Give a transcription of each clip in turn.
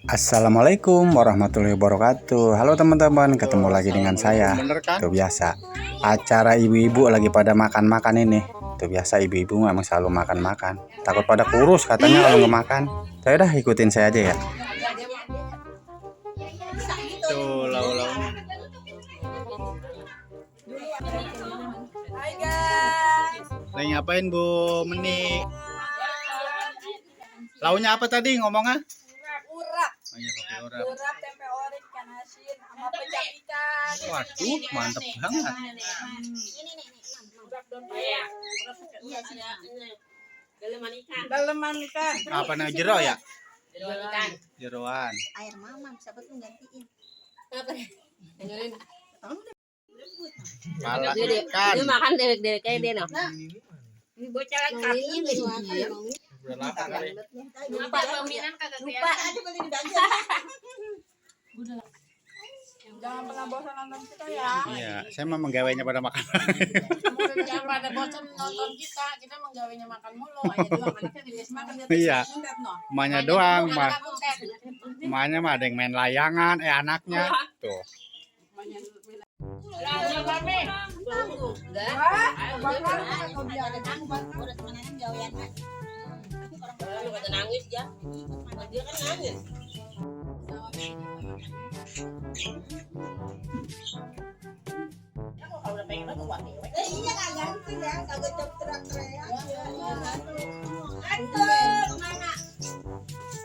Assalamualaikum warahmatullahi wabarakatuh. Halo teman-teman, ketemu lagi dengan saya. Itu biasa acara ibu-ibu lagi pada makan-makan ini. Itu biasa ibu-ibu memang selalu makan-makan. Takut pada kurus katanya kalau nggak makan. Saya dah ikutin saya aja ya. Tuh lau-launya. Hai guys. Lagi ngapain Bu Meni? Launya apa tadi ngomongnya? Urap. Oh iya, pakai urap. Urap, tempe orek, ikan asin, sama pecah ikan. Waduh, mantep banget. Urap daun payah. Daleman ikan. Apa namanya, jero ya? Jeroan ikan. Jeroan. Air mama siapa tuh gantiin. Pala Dia ikan. makan dewek-dewek kayak dia noh. Ini bocah kan kakinya nggak diam. Udah lapar kali. Lupa pembinaan kagak Lupa aja beli di belanja. Jangan pernah bosan nonton kita ya. Iya, saya mah menggawainya pada makan. Jangan pada bosan nonton kita. Kita menggawainya makan mulu. Aja doang anaknya dibias makan dia. Iya. Emaknya doang, mah. Anak aku set. Emaknya mah ada yang main layangan, anaknya. Tuh. Belanja kami. Lu kata nangis ya. Dia kan nangis. Iya kagak gitu ya, kagak cop teriak-teriak.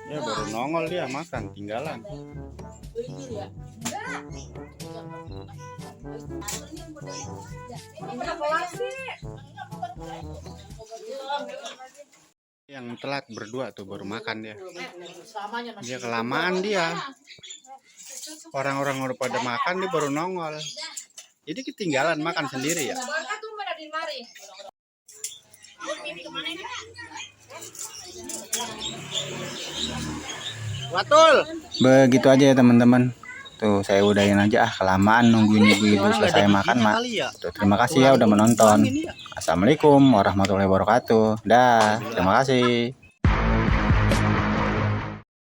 Ya baru nongol dia makan, tinggalan. Yang telat berdua tuh baru makan dia. Dia kelamaan dia. Orang-orang udah pada makan dia baru nongol. Jadi ketinggalan makan sendiri ya. Watul. Begitu aja ya teman-teman. Tuh saya udahin aja kelamaan nungguin ibu-ibu selesai makan mak. Tuh, terima kasih ya udah menonton. Assalamualaikum warahmatullahi wabarakatuh. Dah, terima kasih.